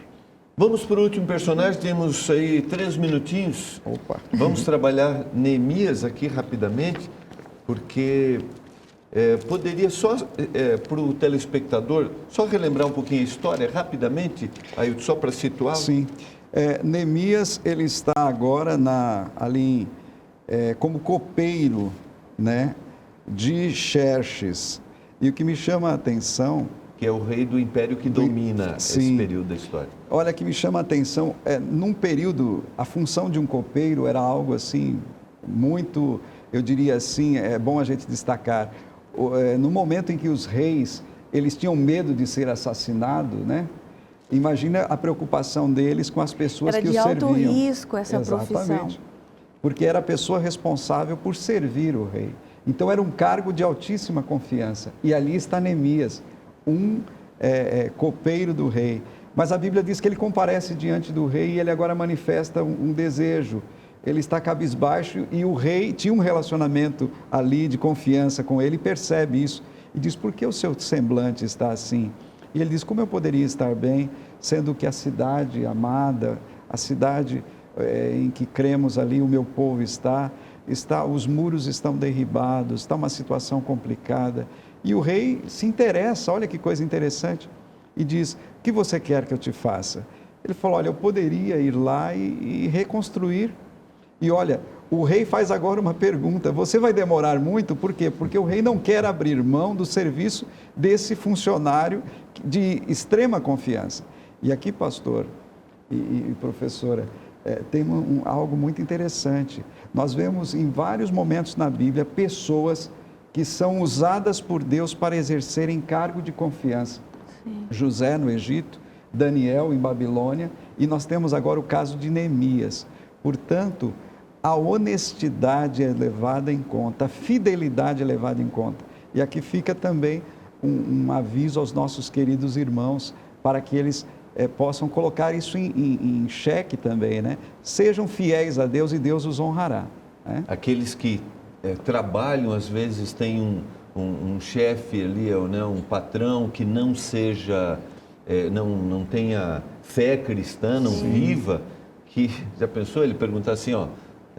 Vamos para o último personagem, temos aí 3 minutinhos. Opa! Vamos trabalhar Neemias aqui rapidamente, porque poderia só, para o telespectador, só relembrar um pouquinho a história rapidamente, aí só para situar. Sim. Neemias, ele está agora ali como copeiro, né, de Xerxes. E o que me chama a atenção... Que é o rei do império que domina esse período da história. Olha, que me chama a atenção, num período, a função de um copeiro era algo assim, muito, eu diria assim, é bom a gente destacar. No momento em que os reis, eles tinham medo de ser assassinados, né? Imagina a preocupação deles com as pessoas que os serviam. Era de alto risco essa profissão. Exatamente. Porque era a pessoa responsável por servir o rei. Então era um cargo de altíssima confiança. E ali está Neemias, um copeiro do rei. Mas a Bíblia diz que ele comparece diante do rei e ele agora manifesta um desejo. Ele está cabisbaixo e o rei tinha um relacionamento ali de confiança com ele e percebe isso. E diz, por que o seu semblante está assim? E ele diz, como eu poderia estar bem, sendo que a cidade amada, a cidade em que cremos ali, o meu povo está, os muros estão derribados, está uma situação complicada. E o rei se interessa, olha que coisa interessante, e diz, o que você quer que eu te faça? Ele falou, olha, eu poderia ir lá e reconstruir. E olha, o rei faz agora uma pergunta, você vai demorar muito? Por quê? Porque o rei não quer abrir mão do serviço desse funcionário de extrema confiança. E aqui, pastor e professora, tem algo muito interessante. Nós vemos em vários momentos na Bíblia pessoas que são usadas por Deus para exercerem cargo de confiança. Sim. José no Egito, Daniel em Babilônia, e nós temos agora o caso de Neemias. Portanto, a honestidade é levada em conta, a fidelidade é levada em conta. E aqui fica também um aviso aos nossos queridos irmãos, para que eles possam colocar isso em xeque também, né? Sejam fiéis a Deus e Deus os honrará. Né? Aqueles que trabalham, às vezes, tem um chefe ali, ou, né, um patrão que não seja, não tenha fé cristã, não viva, que, já pensou, ele perguntar assim, ó,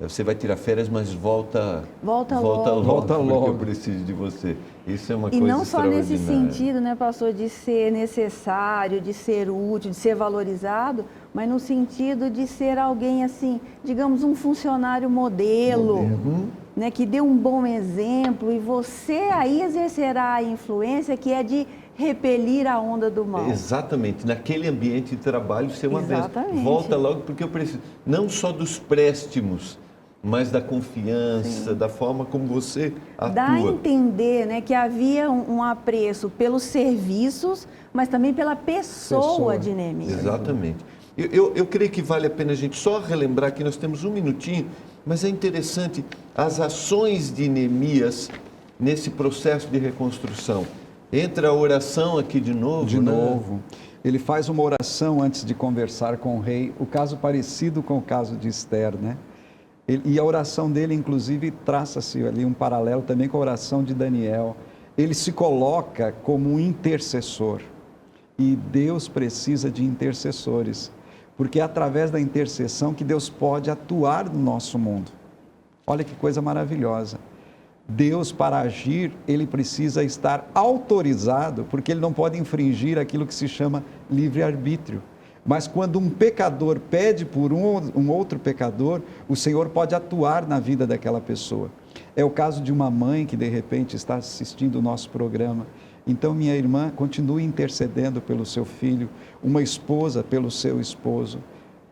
você vai tirar férias, mas volta logo, porque eu preciso de você. Isso é uma coisa extraordinária. E não só nesse sentido, né, pastor, de ser necessário, de ser útil, de ser valorizado, mas no sentido de ser alguém assim, digamos, um funcionário modelo. Né, que dê um bom exemplo e você aí exercerá a influência que é de repelir a onda do mal. Exatamente, naquele ambiente de trabalho ser uma bênção. Volta logo porque eu preciso, não só dos préstimos mas da confiança, da forma como você atua. Dá a entender, né, que havia um apreço pelos serviços, mas também pela pessoa de Neemias. Exatamente. Eu creio que vale a pena a gente só relembrar que nós temos um minutinho, mas é interessante as ações de Neemias nesse processo de reconstrução. Entra a oração aqui de novo. De novo. Ele faz uma oração antes de conversar com o rei, o caso parecido com o caso de Esther, né? E a oração dele, inclusive, traça-se ali um paralelo também com a oração de Daniel. Ele se coloca como um intercessor. E Deus precisa de intercessores, porque é através da intercessão que Deus pode atuar no nosso mundo. Olha que coisa maravilhosa. Deus, para agir, ele precisa estar autorizado, porque ele não pode infringir aquilo que se chama livre-arbítrio. Mas quando um pecador pede por um outro pecador, o Senhor pode atuar na vida daquela pessoa. É o caso de uma mãe que de repente está assistindo o nosso programa. Então, minha irmã, continue intercedendo pelo seu filho, uma esposa pelo seu esposo,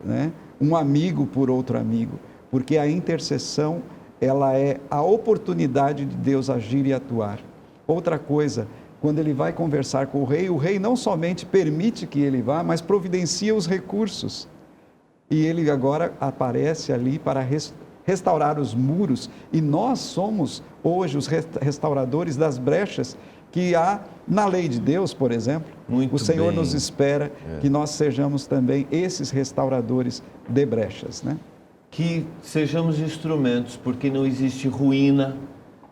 né? Um amigo por outro amigo, porque a intercessão, ela é a oportunidade de Deus agir e atuar. Outra coisa, quando ele vai conversar com o rei não somente permite que ele vá, mas providencia os recursos. E ele agora aparece ali para restaurar os muros, e nós somos hoje os restauradores das brechas que há na lei de Deus, por exemplo. Muito o Senhor bem. nos espera que nós sejamos também esses restauradores de brechas, né? Que sejamos instrumentos, porque não existe ruína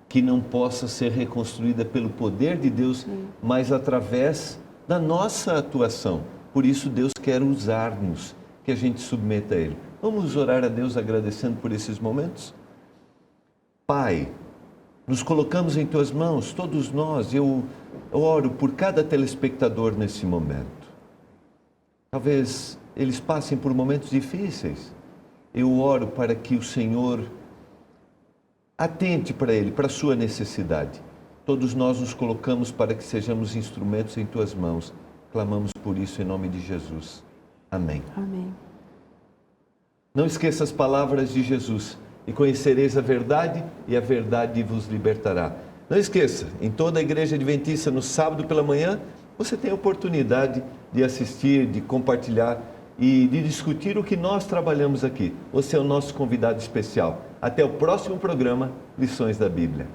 que não possa ser reconstruída pelo poder de Deus, mas através da nossa atuação. Por isso Deus quer usar-nos, que a gente submeta a Ele. Vamos orar a Deus agradecendo por esses momentos? Pai, nos colocamos em Tuas mãos, todos nós. Eu oro por cada telespectador nesse momento. Talvez eles passem por momentos difíceis. Eu oro para que o Senhor atente para ele, para a sua necessidade. Todos nós nos colocamos para que sejamos instrumentos em Tuas mãos. Clamamos por isso em nome de Jesus. Amém. Amém. Não esqueça as palavras de Jesus. E conhecereis a verdade, e a verdade vos libertará. Não esqueça, em toda a igreja adventista, no sábado pela manhã, você tem a oportunidade de assistir, de compartilhar e de discutir o que nós trabalhamos aqui. Você é o nosso convidado especial. Até o próximo programa, Lições da Bíblia.